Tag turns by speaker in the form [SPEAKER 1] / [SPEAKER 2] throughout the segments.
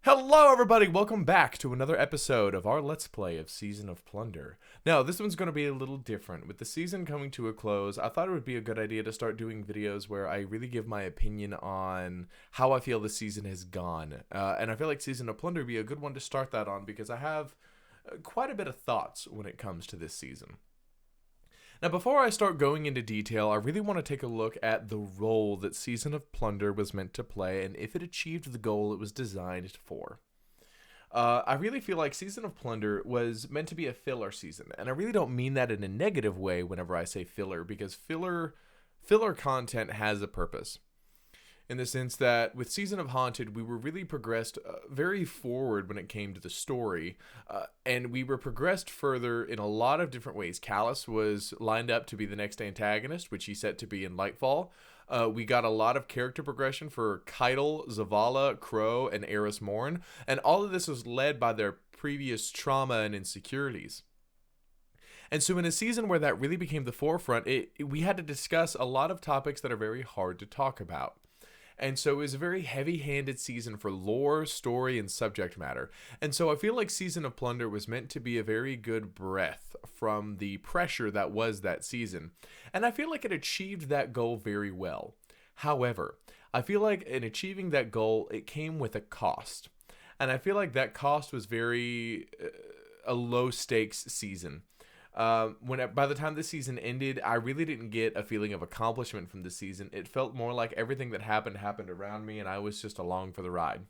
[SPEAKER 1] Hello everybody, welcome back to another episode of our Let's Play of Season of Plunder. Now, this one's going to be a little different. With the season coming to a close, I thought it would be a good idea to start doing videos where I really give my opinion on how I feel the season has gone. And I feel like Season of Plunder would be a good one to start that on because I have quite a bit of thoughts when it comes to this season. Now, before I start going into detail, I really want to take a look at the role that Season of Plunder was meant to play and if it achieved the goal it was designed for. I really feel like Season of Plunder was meant to be a filler season, and I really don't mean that in a negative way whenever I say filler, because filler content has a purpose. In the sense that with Season of Haunted, we were really progressed very forward when it came to the story, and we were progressed further in a lot of different ways. Callus was lined up to be the next antagonist, which he set to be in Lightfall. We got a lot of character progression for Keitel, Zavala, Crow, and Eris Morn, and all of this was led by their previous trauma and insecurities. And so in a season where that really became the forefront, we had to discuss a lot of topics that are very hard to talk about. And so it was a very heavy-handed season for lore, story, and subject matter. And so I feel like Season of Plunder was meant to be a very good breath from the pressure that was that season. And I feel like it achieved that goal very well. However, I feel like in achieving that goal, it came with a cost. And I feel like that cost was very a low-stakes season. By the time the season ended, I really didn't get a feeling of accomplishment from the season. It felt more like everything that happened around me, and I was just along for the ride.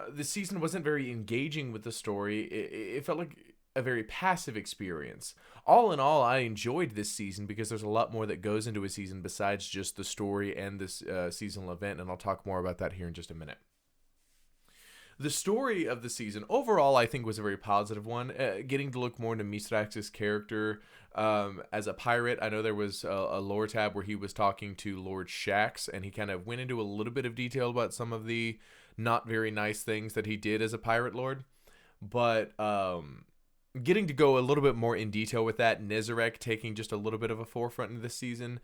[SPEAKER 1] The season wasn't very engaging with the story. It felt like a very passive experience. All in all, I enjoyed this season because there's a lot more that goes into a season besides just the story and this seasonal event, and I'll talk more about that here in just a minute. The story of the season, overall, I think was a very positive one. Getting to look more into Mithrax's character as a pirate. I know there was a lore tab where he was talking to Lord Shax, and he kind of went into a little bit of detail about some of the not very nice things that he did as a pirate lord. But getting to go a little bit more in detail with that, Nezarec taking just a little bit of a forefront in this season.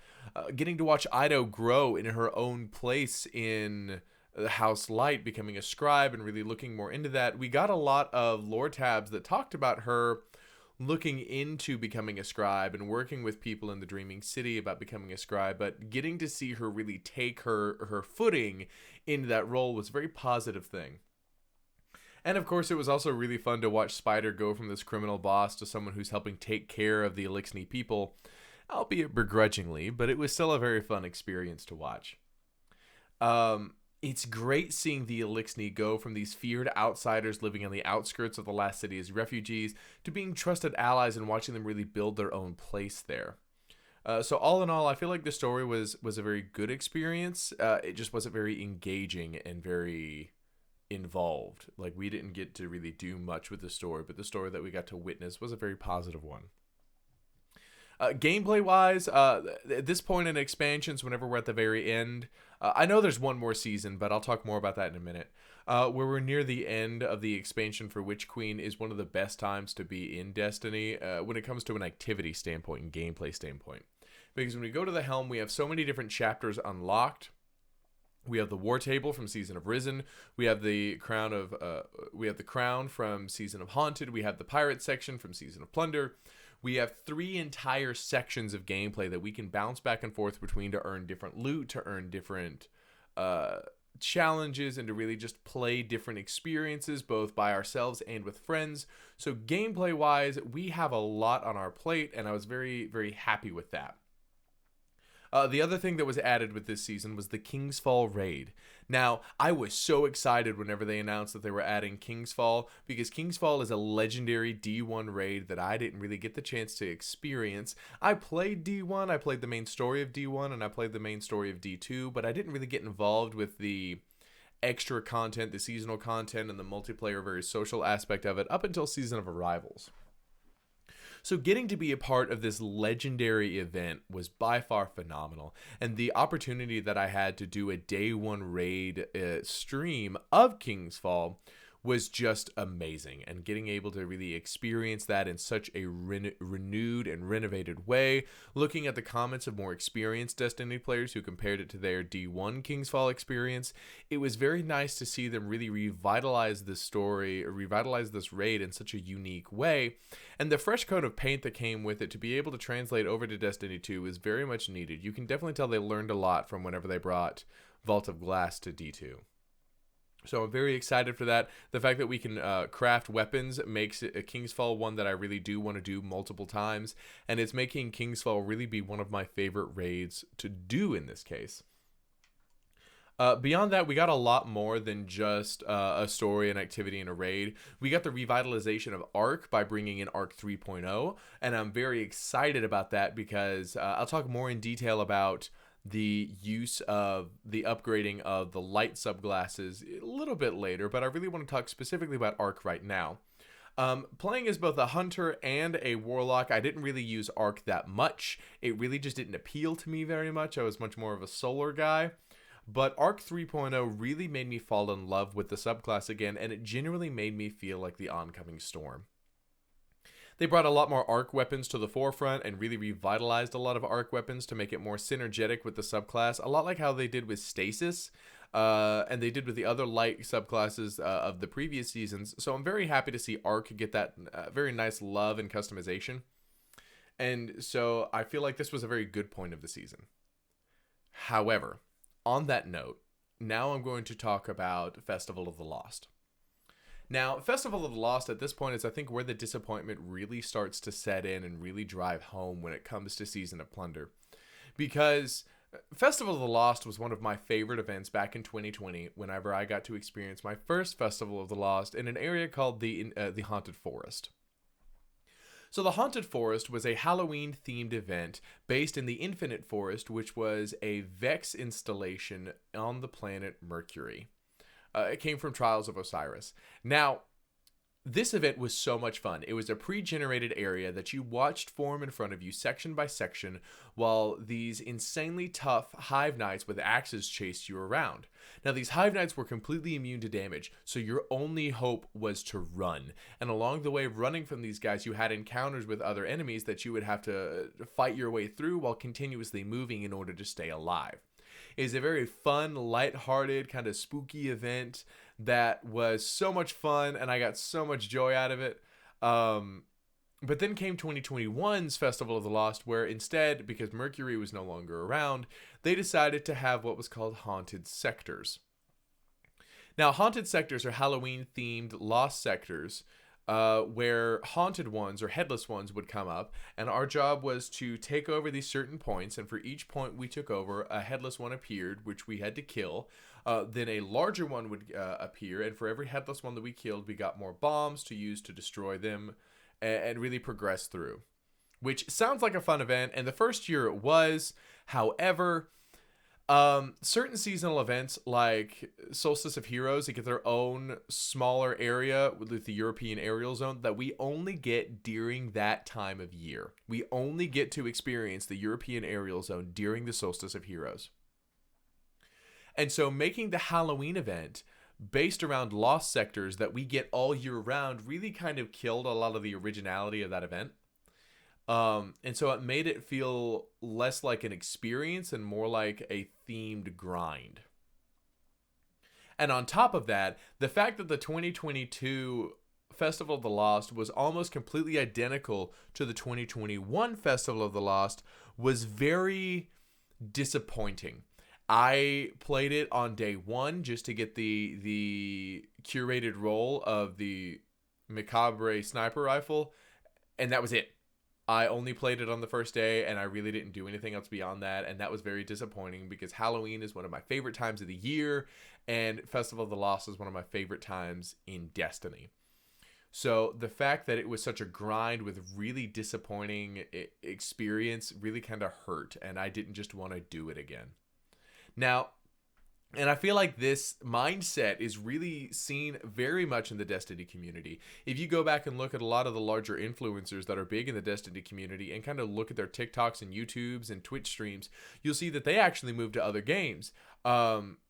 [SPEAKER 1] Getting to watch Ido grow in her own place in the House Light, becoming a scribe and really looking more into that. We got a lot of lore tabs that talked about her looking into becoming a scribe and working with people in the Dreaming City about becoming a scribe, but getting to see her really take her footing into that role was a very positive thing. And of course, it was also really fun to watch Spider go from this criminal boss to someone who's helping take care of the Elixni people, albeit begrudgingly, but it was still a very fun experience to watch. It's great seeing the Elixni go from these feared outsiders living on the outskirts of the last city as refugees to being trusted allies and watching them really build their own place there. So all in all, I feel like the story was a very good experience. It just wasn't very engaging and very involved. Like, we didn't get to really do much with the story, but the story that we got to witness was a very positive one. Gameplay wise, at this point in expansions, whenever we're at the very end, I know there's one more season, but I'll talk more about that in a minute. Where we're near the end of the expansion for Witch Queen is one of the best times to be in Destiny when it comes to an activity standpoint and gameplay standpoint. Because when we go to the Helm, we have so many different chapters unlocked. We have the War Table from Season of Risen. We have the Crown from Season of Haunted. We have the Pirate section from Season of Plunder. We have 3 entire sections of gameplay that we can bounce back and forth between to earn different loot, to earn different challenges, and to really just play different experiences, both by ourselves and with friends. So gameplay-wise, we have a lot on our plate, and I was very, very happy with that. The other thing that was added with this season was the King's Fall raid. Now, I was so excited whenever they announced that they were adding King's Fall, because King's Fall is a legendary D1 raid that I didn't really get the chance to experience. I played D1, I played the main story of D1, and I played the main story of D2, but I didn't really get involved with the extra content, the seasonal content, and the multiplayer, very social aspect of it up until Season of Arrivals. So getting to be a part of this legendary event was by far phenomenal. And the opportunity that I had to do a day 1 raid stream of King's Fall was just amazing, and getting able to really experience that in such a renewed and renovated way. Looking at the comments of more experienced Destiny players who compared it to their D1 Kingsfall experience, it was very nice to see them really revitalize this story, or revitalize this raid in such a unique way. And the fresh coat of paint that came with it to be able to translate over to Destiny 2 is very much needed. You can definitely tell they learned a lot from whenever they brought Vault of Glass to D2. So I'm very excited for that. The fact that we can craft weapons makes it a Kingsfall one that I really do want to do multiple times. And it's making Kingsfall really be one of my favorite raids to do in this case. Beyond that, we got a lot more than just a story and activity in a raid. We got the revitalization of Arc by bringing in Arc 3.0. And I'm very excited about that because I'll talk more in detail about the use of the upgrading of the light subclasses a little bit later, but I really want to talk specifically about Arc right now. Playing as both a hunter and a warlock, I didn't really use Arc that much. It really just didn't appeal to me very much. I was much more of a solar guy. But Arc 3.0 really made me fall in love with the subclass again, and it genuinely made me feel like the oncoming storm. They brought a lot more arc weapons to the forefront and really revitalized a lot of arc weapons to make it more synergetic with the subclass, a lot like how they did with Stasis, and they did with the other light subclasses of the previous seasons. So I'm very happy to see Arc get that very nice love and customization. And so I feel like this was a very good point of the season. However, on that note, now I'm going to talk about Festival of the Lost. Now, Festival of the Lost at this point is, I think, where the disappointment really starts to set in and really drive home when it comes to Season of Plunder. Because Festival of the Lost was one of my favorite events back in 2020 whenever I got to experience my first Festival of the Lost in an area called the Haunted Forest. So the Haunted Forest was a Halloween-themed event based in the Infinite Forest, which was a Vex installation on the planet Mercury. It came from Trials of Osiris. Now, this event was so much fun. It was a pre-generated area that you watched form in front of you section by section while these insanely tough Hive Knights with axes chased you around. Now, these Hive Knights were completely immune to damage, so your only hope was to run. And along the way of running from these guys, you had encounters with other enemies that you would have to fight your way through while continuously moving in order to stay alive. It is a very fun, lighthearted, kind of spooky event that was so much fun, and I got so much joy out of it. But then came 2021's Festival of the Lost, where instead, because Mercury was no longer around, they decided to have what was called Haunted Sectors. Now, Haunted Sectors are Halloween-themed lost sectors where haunted ones or headless ones would come up, and our job was to take over these certain points, and for each point we took over, a headless one appeared, which we had to kill. Then a larger one would appear, and for every headless one that we killed, we got more bombs to use to destroy them and really progress through. Which sounds like a fun event, and the first year it was. However, certain seasonal events like Solstice of Heroes, they get their own smaller area with the European Aerial Zone that we only get during that time of year. We only get to experience the European Aerial Zone during the Solstice of Heroes. And so making the Halloween event based around lost sectors that we get all year round really kind of killed a lot of the originality of that event. And so it made it feel less like an experience and more like a themed grind. And on top of that, the fact that the 2022 Festival of the Lost was almost completely identical to the 2021 Festival of the Lost was very disappointing. I played it on day one just to get the curated role of the Macabre sniper rifle, and that was it. I only played it on the first day, and I really didn't do anything else beyond that, and that was very disappointing because Halloween is one of my favorite times of the year, and Festival of the Lost is one of my favorite times in Destiny. So the fact that it was such a grind with really disappointing experience really kind of hurt, and I didn't just want to do it again. Now, and I feel like this mindset is really seen very much in the Destiny community. If you go back and look at a lot of the larger influencers that are big in the Destiny community and kind of look at their TikToks and YouTubes and Twitch streams, you'll see that they actually moved to other games.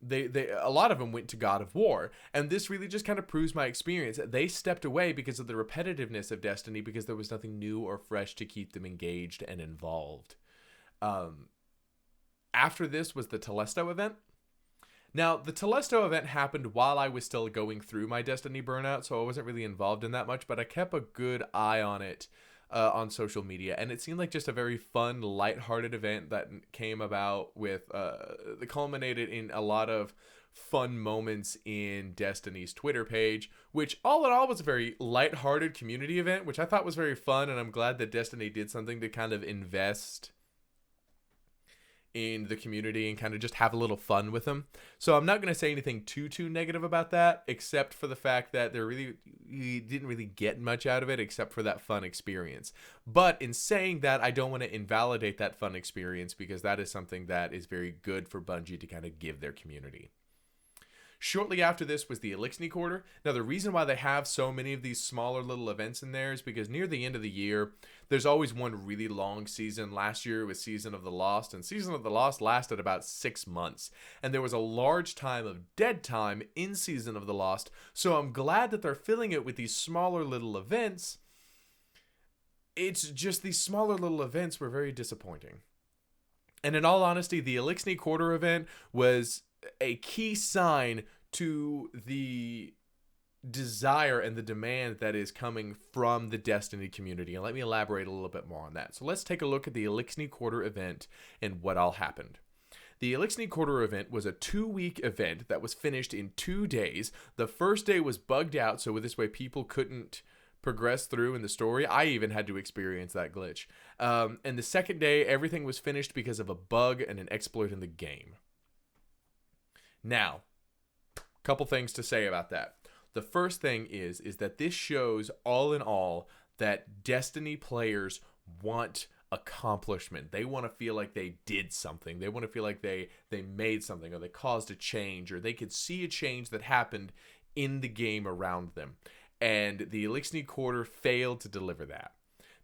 [SPEAKER 1] They a lot of them went to God of War, and this really just kind of proves my experience. They stepped away because of the repetitiveness of Destiny, because there was nothing new or fresh to keep them engaged and involved. After this was the Telesto event. Now, the Telesto event happened while I was still going through my Destiny burnout, so I wasn't really involved in that much, but I kept a good eye on it on social media, and it seemed like just a very fun, lighthearted event that came about with, that culminated in a lot of fun moments in Destiny's Twitter page, which all in all was a very lighthearted community event, which I thought was very fun, and I'm glad that Destiny did something to kind of invest in the community and kind of just have a little fun with them. So I'm not going to say anything too negative about that, except for the fact that you didn't really get much out of it except for that fun experience. But in saying that, I don't want to invalidate that fun experience, because that is something that is very good for Bungie to kind of give their community. Shortly after this was the Elixir Quarter. Now, the reason why they have so many of these smaller little events in there is because near the end of the year, there's always one really long season. Last year was Season of the Lost, and Season of the Lost lasted about 6 months. And there was a large time of dead time in Season of the Lost, so I'm glad that they're filling it with these smaller little events. It's just these smaller little events were very disappointing. And in all honesty, the Elixir Quarter event was a key sign to the desire and the demand that is coming from the Destiny community. And let me elaborate a little bit more on that. So let's take a look at the Elixir Quarter event and what all happened. The Elixir Quarter event was a 2-week event that was finished in 2 days. The first day was bugged out, so this way people couldn't progress through in the story. I even had to experience that glitch. And the second day, everything was finished because of a bug and an exploit in the game. Now, a couple things to say about that. The first thing is that this shows, all in all, that Destiny players want accomplishment. They want to feel like they did something. They want to feel like they made something, or they caused a change, or they could see a change that happened in the game around them. And the Elixir Quarter failed to deliver that.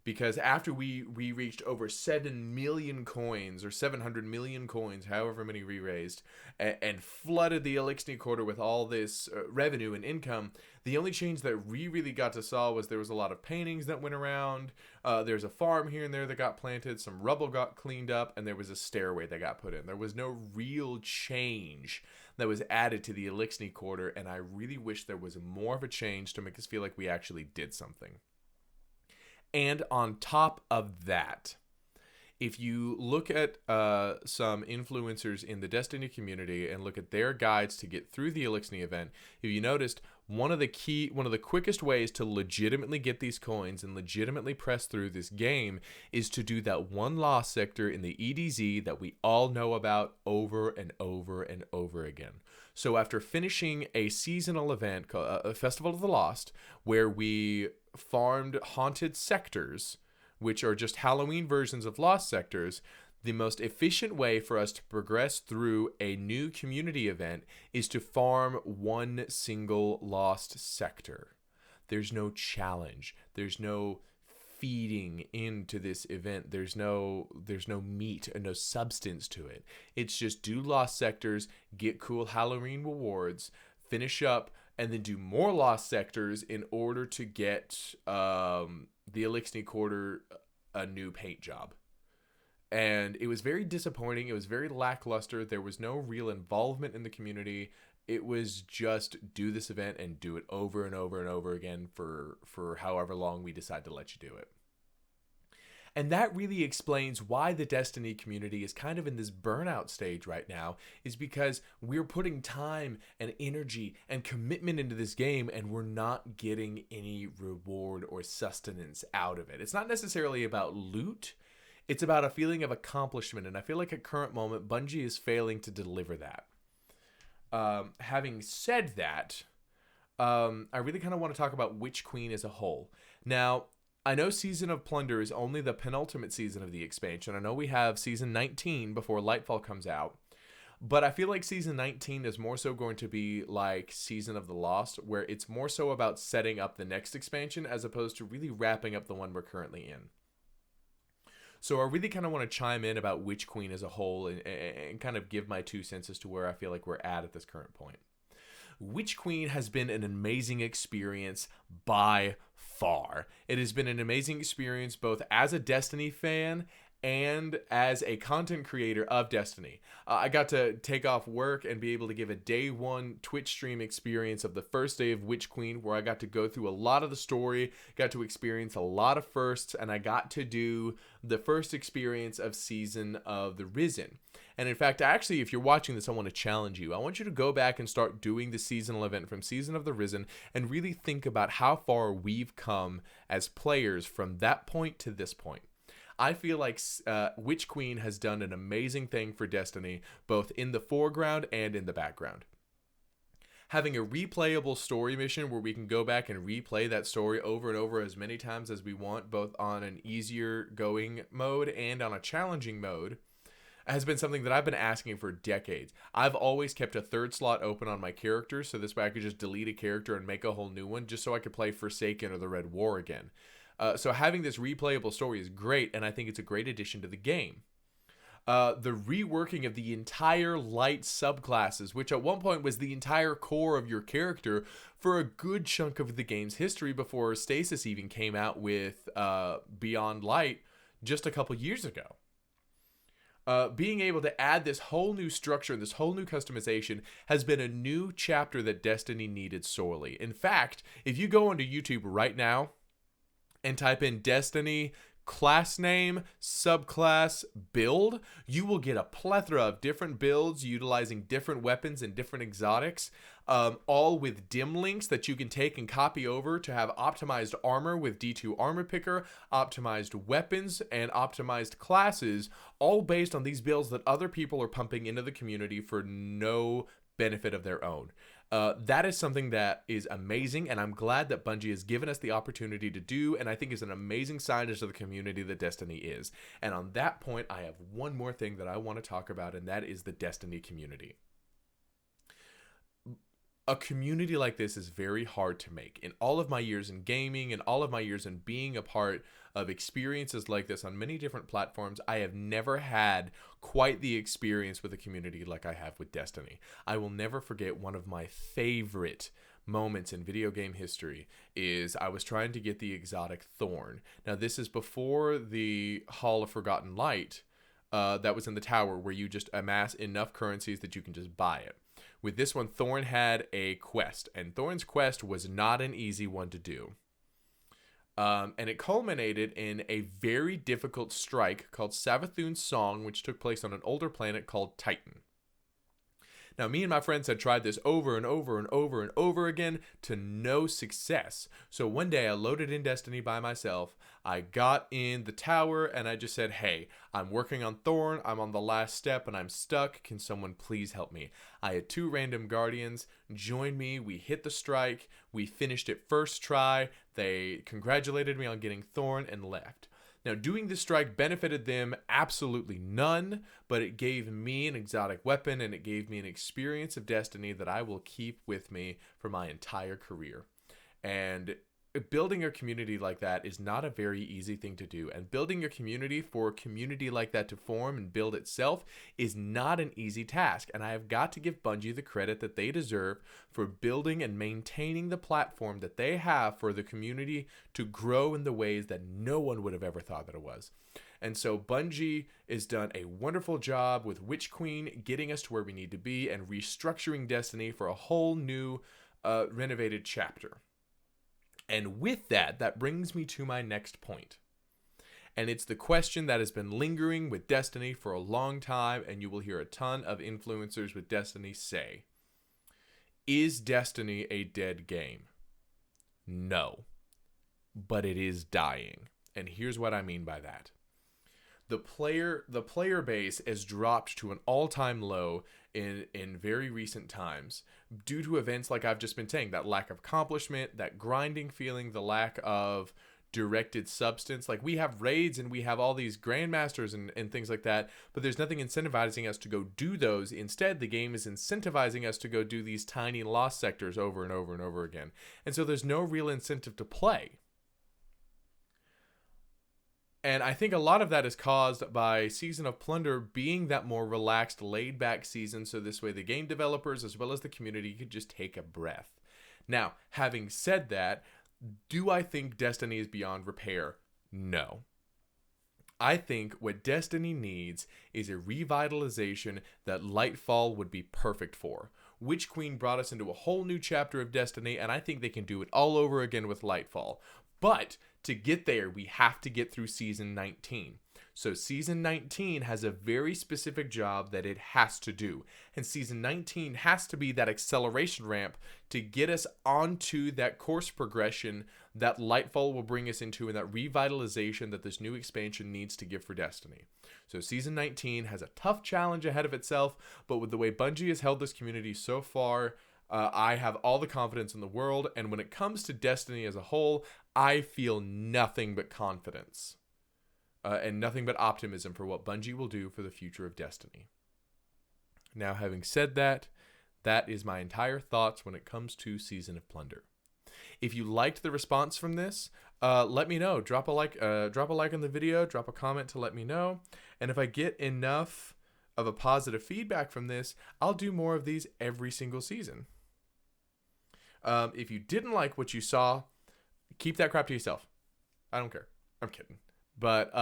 [SPEAKER 1] Because after we reached over 7 million coins, or 700 million coins, however many we raised, and flooded the Elixir Quarter with all this revenue and income, the only change that we really got to saw was there was a lot of paintings that went around, there's a farm here and there that got planted, some rubble got cleaned up, and there was a stairway that got put in. There was no real change that was added to the Elixir Quarter, and I really wish there was more of a change to make us feel like we actually did something. And on top of that, if you look at some influencers in the Destiny community and look at their guides to get through the Elixir event, if you noticed, one of the quickest ways to legitimately get these coins and legitimately press through this game is to do that one lost sector in the EDZ that we all know about over and over and over again. So after finishing a seasonal event called a Festival of the Lost, where we farmed haunted sectors, which are just Halloween versions of lost sectors, the most efficient way for us to progress through a new community event is to farm one single lost sector. There's no challenge. There's no feeding into this event. There's no meat and no substance to it. It's just do lost sectors, get cool Halloween rewards, finish up, and then do more lost sectors in order to get the Elixir Quarter a new paint job. And it was very disappointing. It was very lackluster. There was no real involvement in the community. It was just do this event and do it over and over and over again for however long we decide to let you do it. And that really explains why the Destiny community is kind of in this burnout stage right now, is because we're putting time and energy and commitment into this game and we're not getting any reward or sustenance out of it. It's not necessarily about loot. It's about a feeling of accomplishment. And I feel like at current moment, Bungie is failing to deliver that. Having said that, I really kind of want to talk about Witch Queen as a whole. Now, I know Season of Plunder is only the penultimate season of the expansion. I know we have Season 19 before Lightfall comes out. But I feel like Season 19 is more so going to be like Season of the Lost, where it's more so about setting up the next expansion as opposed to really wrapping up the one we're currently in. So I really kind of want to chime in about Witch Queen as a whole and kind of give my 2 cents as to where I feel like we're at this current point. Witch Queen has been an amazing experience by far. It has been an amazing experience both as a Destiny fan and as a content creator of Destiny. I got to take off work and be able to give a day one Twitch stream experience of the first day of Witch Queen, where I got to go through a lot of the story, got to experience a lot of firsts, and I got to do the first experience of Season of the Risen. And in fact, actually, if you're watching this, I want to challenge you. I want you to go back and start doing the seasonal event from Season of the Risen and really think about how far we've come as players from that point to this point. I feel like Witch Queen has done an amazing thing for Destiny, both in the foreground and in the background. Having a replayable story mission where we can go back and replay that story over and over as many times as we want, both on an easier going mode and on a challenging mode, has been something that I've been asking for decades. I've always kept a third slot open on my characters, so this way I could just delete a character and make a whole new one, just so I could play Forsaken or the Red War again. So having this replayable story is great, and I think it's a great addition to the game. The reworking of the entire light subclasses, which at one point was the entire core of your character for a good chunk of the game's history before Stasis even came out with Beyond Light just a couple years ago. Being able to add this whole new structure, this whole new customization has been a new chapter that Destiny needed sorely. In fact, if you go onto YouTube right now and type in Destiny class name, subclass, build, you will get a plethora of different builds utilizing different weapons and different exotics, all with dim links that you can take and copy over to have optimized armor with D2 Armor Picker, optimized weapons, and optimized classes, all based on these builds that other people are pumping into the community for no benefit of their own. That is something that is amazing, and I'm glad that Bungie has given us the opportunity to do, and I think is an amazing sign to the community that Destiny is. And on that point, I have one more thing that I want to talk about, and that is the Destiny community. A community like this is very hard to make. In all of my years in gaming and all of my years in being a part of experiences like this on many different platforms, I have never had quite the experience with a community like I have with Destiny. I will never forget one of my favorite moments in video game history is I was trying to get the exotic Thorn. Now this is before the Hall of Forgotten Light that was in the tower, where you just amass enough currencies that you can just buy it. With this one, Thorn had a quest, and Thorn's quest was not an easy one to do. And it culminated in a very difficult strike called Savathun's Song, which took place on an older planet called Titan. Now, me and my friends had tried this over and over and over and over again to no success. So one day I loaded in Destiny by myself. I got in the tower and I just said, hey, I'm working on Thorn. I'm on the last step and I'm stuck. Can someone please help me? I had 2 random guardians join me. We hit the strike. We finished it first try. They congratulated me on getting Thorn and left. Now, doing this strike benefited them absolutely none, but it gave me an exotic weapon and it gave me an experience of Destiny that I will keep with me for my entire career. And building a community like that is not a very easy thing to do, and building a community for a community like that to form and build itself is not an easy task. And I have got to give Bungie the credit that they deserve for building and maintaining the platform that they have for the community to grow in the ways that no one would have ever thought that it was. And so Bungie has done a wonderful job with Witch Queen getting us to where we need to be and restructuring Destiny for a whole new renovated chapter. And with that, that brings me to my next point. And it's the question that has been lingering with Destiny for a long time, and you will hear a ton of influencers with Destiny say, is Destiny a dead game? No. But it is dying. And here's what I mean by that. The player base has dropped to an all-time low in very recent times due to events like I've just been saying, that lack of accomplishment, that grinding feeling, the lack of directed substance. Like, we have raids and we have all these grandmasters and things like that, but there's nothing incentivizing us to go do those. Instead, the game is incentivizing us to go do these tiny lost sectors over and over and over again. And so there's no real incentive to play. And I think a lot of that is caused by Season of Plunder being that more relaxed, laid-back season, so this way the game developers as well as the community could just take a breath. Now, having said that, do I think Destiny is beyond repair? No. I think what Destiny needs is a revitalization that Lightfall would be perfect for. Witch Queen brought us into a whole new chapter of Destiny, and I think they can do it all over again with Lightfall. But to get there, we have to get through Season 19. So Season 19 has a very specific job that it has to do. And Season 19 has to be that acceleration ramp to get us onto that course progression that Lightfall will bring us into, and that revitalization that this new expansion needs to give for Destiny. So Season 19 has a tough challenge ahead of itself, but with the way Bungie has held this community so far, I have all the confidence in the world, and when it comes to Destiny as a whole, I feel nothing but confidence and nothing but optimism for what Bungie will do for the future of Destiny. Now, having said that, that is my entire thoughts when it comes to Season of Plunder. If you liked the response from this, let me know. Drop a like on the video, drop a comment to let me know, and if I get enough of a positive feedback from this, I'll do more of these every single season. If you didn't like what you saw, keep that crap to yourself. I don't care. I'm kidding. But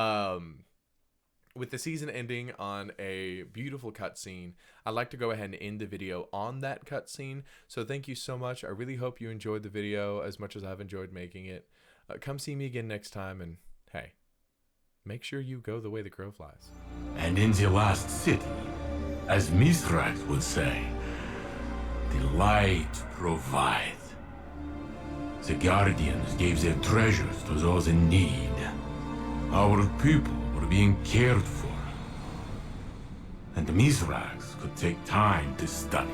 [SPEAKER 1] with the season ending on a beautiful cutscene, I'd like to go ahead and end the video on that cutscene. So thank you so much. I really hope you enjoyed the video as much as I've enjoyed making it. Come see me again next time, and hey, make sure you go the way the crow flies.
[SPEAKER 2] And in the last city, as Mithrax would say, the light provides. The Guardians gave their treasures to those in need. Our people were being cared for. And Mithrax could take time to study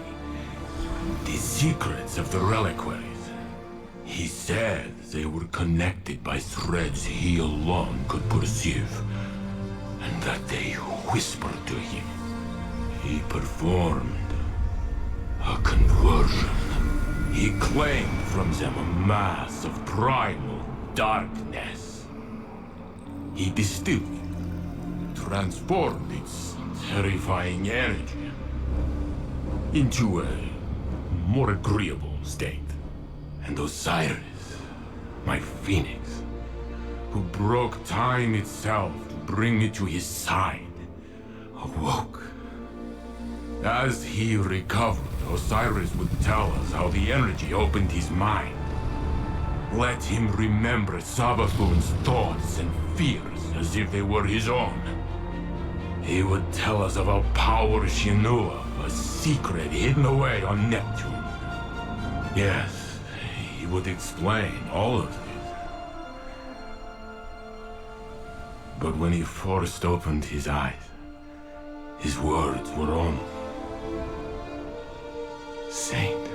[SPEAKER 2] the secrets of the reliquaries. He said they were connected by threads he alone could perceive, and that they whispered to him. He performed a conversion. He claimed from them a mass of primal darkness. He distilled, transformed its terrifying energy into a more agreeable state. And Osiris, my phoenix, who broke time itself to bring me to his side, awoke. As he recovered, Osiris would tell us how the energy opened his mind. Let him remember Savathun's thoughts and fears as if they were his own. He would tell us of a power she knew of, a secret hidden away on Neptune. Yes, he would explain all of this. But when he first opened his eyes, his words were only, "Saint,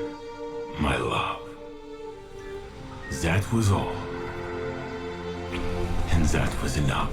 [SPEAKER 2] my love." That was all. And that was enough.